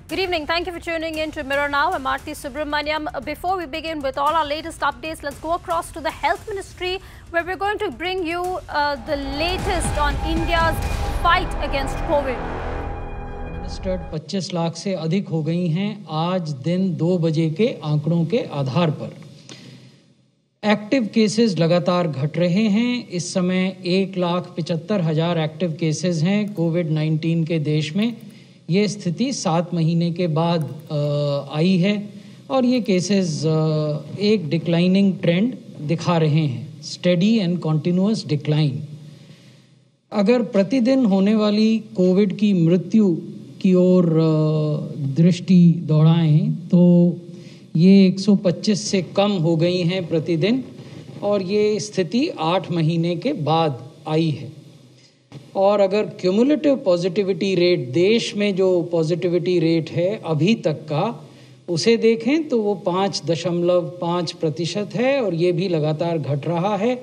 Good evening. Thank you for tuning in to Mirror Now. I'm Aarti Subramaniam. Before we begin with all our latest updates, let's go across to the Health Ministry, where we're going to bring you the latest on India's fight against COVID. Registered 25 lakh से अधिक हो गई हैं आज दिन 2 बजे के आंकड़ों के आधार पर। एक्टिव केसेस लगातार घट रहे हैं। इस समय 1,75,000 एक्टिव केसेस हैं कोविड-19 के देश में। ये स्थिति 7 महीने के बाद आई है और ये केसेस एक डिक्लाइनिंग ट्रेंड दिखा रहे हैं, स्टेडी एंड कॉन्टिन्यूअस डिक्लाइन। अगर प्रतिदिन होने वाली कोविड की मृत्यु की ओर दृष्टि दौड़ाएं तो ये 125 से कम हो गई हैं प्रतिदिन और ये स्थिति 8 महीने के बाद आई है। और अगर क्यूमुलेटिव पॉजिटिविटी रेट, देश में जो पॉजिटिविटी रेट है अभी तक का, उसे देखें तो वो 5.5% है और ये भी लगातार घट रहा है।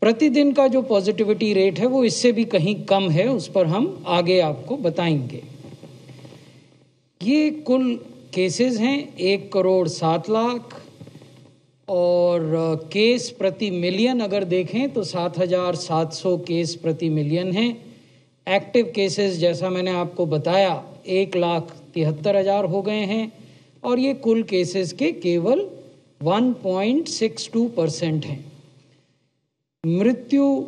प्रतिदिन का जो पॉजिटिविटी रेट है वो इससे भी कहीं कम है, उस पर हम आगे आपको बताएंगे। ये कुल केसेस हैं 1,07,00,000 और केस प्रति मिलियन अगर देखें तो 7,700 केस प्रति मिलियन हैं। एक्टिव केसेस जैसा मैंने आपको बताया 1,73,000 हो गए हैं और ये कुल केसेस के केवल 1.62% हैं। मृत्यु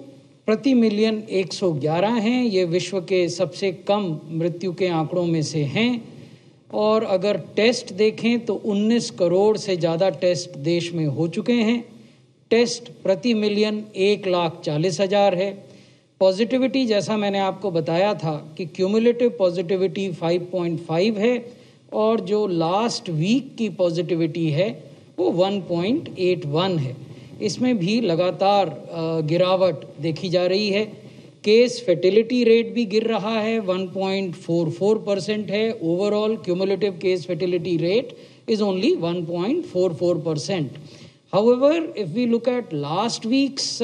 प्रति मिलियन 111 हैं, ये विश्व के सबसे कम मृत्यु के आंकड़ों में से हैं। और अगर टेस्ट देखें तो 19 करोड़ से ज़्यादा टेस्ट देश में हो चुके हैं। टेस्ट प्रति मिलियन 1,40,000 है। पॉजिटिविटी जैसा मैंने आपको बताया था कि क्यूमुलेटिव पॉजिटिविटी 5.5 है और जो लास्ट वीक की पॉजिटिविटी है वो 1.81 है। इसमें भी लगातार गिरावट देखी जा रही है। केस फर्टिलिटी रेट भी गिर रहा है, 1.44% है। Overall cumulative case fertility rate is only 1.44%. However, if we look at last week's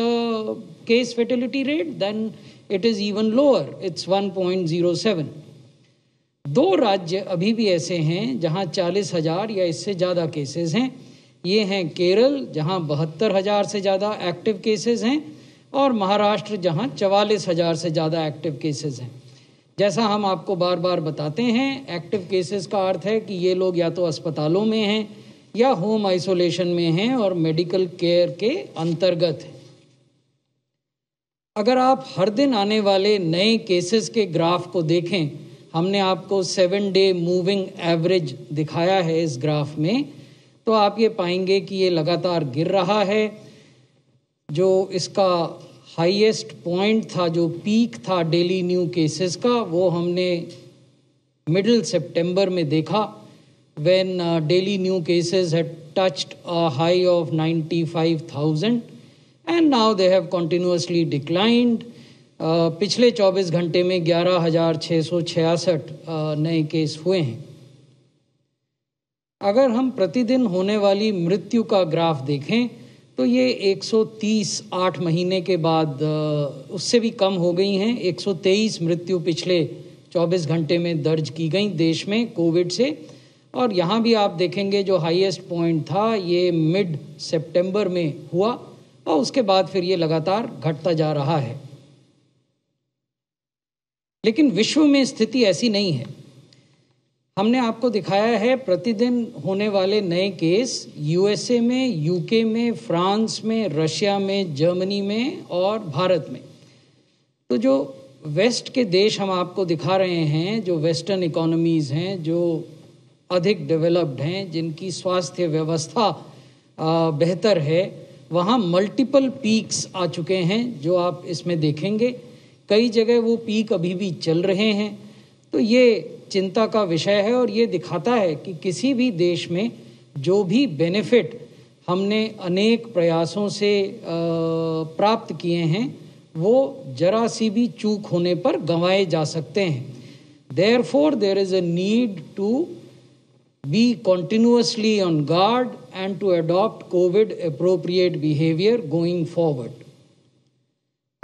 case fatality rate, then it is even lower. It's 1.07. 2 राज्य अभी भी ऐसे हैं जहां 40,000 या इससे ज़्यादा केसेस हैं। ये हैं केरल, जहां 72,000 से ज़्यादा एक्टिव केसेस हैं, और महाराष्ट्र जहां 44,000 से ज़्यादा एक्टिव केसेस हैं। जैसा हम आपको बार बार बताते हैं, एक्टिव केसेस का अर्थ है कि ये लोग या तो अस्पतालों में हैं या होम आइसोलेशन में हैं और मेडिकल केयर के अंतर्गत हैं। अगर आप हर दिन आने वाले नए केसेस के ग्राफ को देखें, हमने आपको 7-डे मूविंग एवरेज दिखाया है इस ग्राफ में, तो आप ये पाएंगे कि ये लगातार गिर रहा है। जो इसका हाईएस्ट पॉइंट था, जो पीक था डेली न्यू केसेस का, वो हमने मिडिल सितंबर में देखा, when daily new cases had touched a high of 95,000 and now they have continuously declined. पिछले 24 घंटे में 11,666 नए केस हुए हैं। अगर हम प्रतिदिन होने वाली मृत्यु का ग्राफ देखें तो ये 130 8 महीने के बाद उससे भी कम हो गई हैं। 123 मृत्यु पिछले 24 घंटे में दर्ज की गई देश में कोविड से। और यहाँ भी आप देखेंगे जो हाईएस्ट पॉइंट था ये मिड सितंबर में हुआ और उसके बाद फिर ये लगातार घटता जा रहा है। लेकिन विश्व में स्थिति ऐसी नहीं है। हमने आपको दिखाया है प्रतिदिन होने वाले नए केस यूएसए में, यूके में, फ्रांस में, रशिया में, जर्मनी में और भारत में। तो जो वेस्ट के देश हम आपको दिखा रहे हैं, जो वेस्टर्न इकोनॉमीज़ हैं, जो अधिक डेवलप्ड हैं, जिनकी स्वास्थ्य व्यवस्था बेहतर है, वहाँ मल्टीपल पीक्स आ चुके हैं जो आप इसमें देखेंगे। कई जगह वो पीक अभी भी चल रहे हैं। तो ये चिंता का विषय है और ये दिखाता है कि किसी भी देश में जो भी बेनिफिट हमने अनेक प्रयासों से प्राप्त किए हैं वो जरा सी भी चूक होने पर गंवाए जा सकते हैं। Therefore, there is a need to be continuously on guard and to adopt COVID appropriate behavior going forward.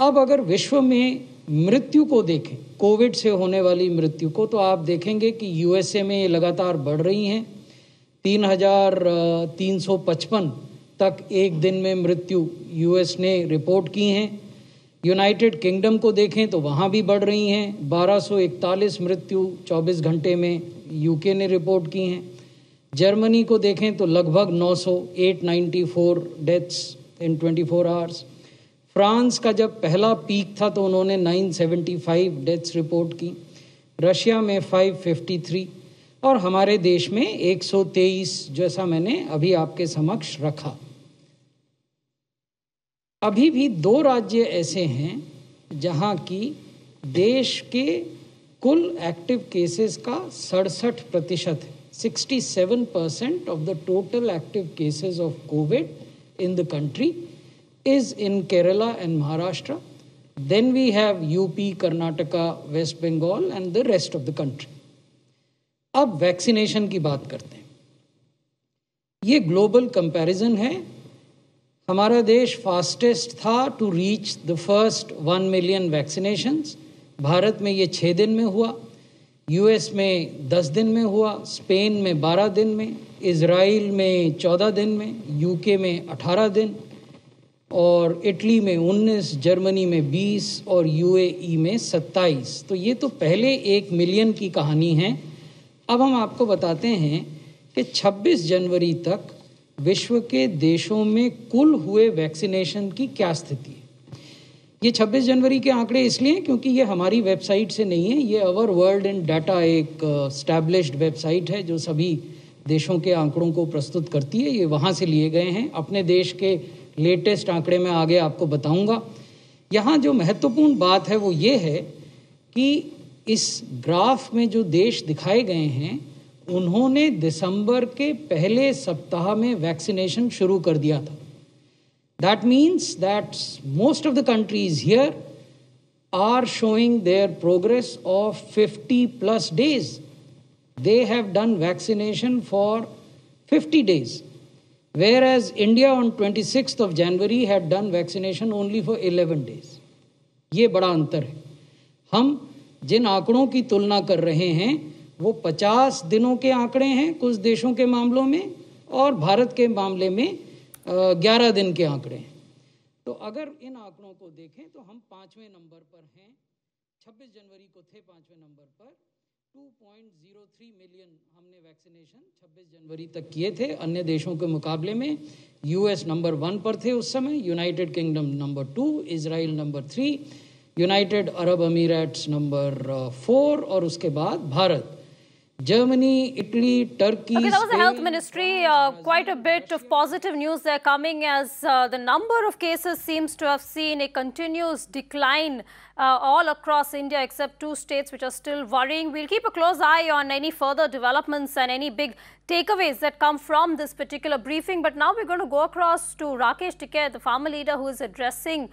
अब अगर विश्व में मृत्यु को देखें, कोविड से होने वाली मृत्यु को, तो आप देखेंगे कि यूएसए में ये लगातार बढ़ रही हैं। 3,355 तक एक दिन में मृत्यु यूएस ने रिपोर्ट की हैं। यूनाइटेड किंगडम को देखें तो वहाँ भी बढ़ रही हैं। 1241 मृत्यु 24 घंटे में यूके ने रिपोर्ट की हैं। जर्मनी को देखें तो लगभग 894 डेथ्स इन 24 आवर्स। फ्रांस का जब पहला पीक था तो उन्होंने 975 डेथ्स रिपोर्ट की। रशिया में 553 और हमारे देश में 123, जैसा मैंने अभी आपके समक्ष रखा। अभी भी 2 राज्य ऐसे हैं जहां की देश के कुल एक्टिव केसेस का 67% है। 67% of the total active cases of Covid in the country is in Kerala and Maharashtra. Then we have UP, Karnataka, West Bengal and the rest of the country. अब वैक्सीनेशन की बात करते हैं। ये global comparison है। हमारा देश fastest था to reach the first 1 million vaccinations. Bharat में ये 6 दिन में हुआ, यूएस में 10 दिन में हुआ, स्पेन में 12 दिन में, इज़राइल में 14 दिन में, यूके में 18 दिन और इटली में 19, जर्मनी में 20 और यूएई में 27। तो ये तो पहले 1 मिलियन की कहानी है। अब हम आपको बताते हैं कि 26 जनवरी तक विश्व के देशों में कुल हुए वैक्सीनेशन की क्या स्थिति है। ये 26 जनवरी के आंकड़े इसलिए क्योंकि ये हमारी वेबसाइट से नहीं है, ये अवर वर्ल्ड इन डाटा एक एस्टैब्लिश्ड वेबसाइट है जो सभी देशों के आंकड़ों को प्रस्तुत करती है। ये वहाँ से लिए गए हैं। अपने देश के लेटेस्ट आंकड़े मैं आगे आपको बताऊंगा। यहाँ जो महत्वपूर्ण बात है वो ये है कि इस ग्राफ में जो देश दिखाए गए हैं उन्होंने दिसंबर के पहले सप्ताह में वैक्सीनेशन शुरू कर दिया था। That means that most of the countries here are showing their progress of 50+ days. They have done vaccination for 50 days, whereas India on 26th of January had done vaccination only for 11 days. ये बड़ा अंतर है। हम जिन आंकड़ों की तुलना कर रहे हैं वो 50 दिनों के आंकड़े हैं कुछ देशों के मामलों में, और भारत के मामले में 11 दिन के आंकड़े हैं। तो अगर इन आंकड़ों को देखें तो हम 5वें नंबर पर हैं। 26 जनवरी को थे 5वें नंबर पर। 2.03 मिलियन हमने वैक्सीनेशन 26 जनवरी तक किए थे। अन्य देशों के मुकाबले में यूएस नंबर 1 पर थे उस समय, United Kingdom number 2, Israel number 3, United Arab Emirates number 4 और उसके बाद Bharat, Germany, Italy, Turkey. Okay, that was Spain, the health ministry. Quite a bit of positive news there coming as the number of cases seems to have seen a continuous decline all across India except 2 states which are still worrying. We'll keep a close eye on any further developments and any big takeaways that come from this particular briefing. But now we're going to go across to Rakesh Tikait, the farmer leader who is addressing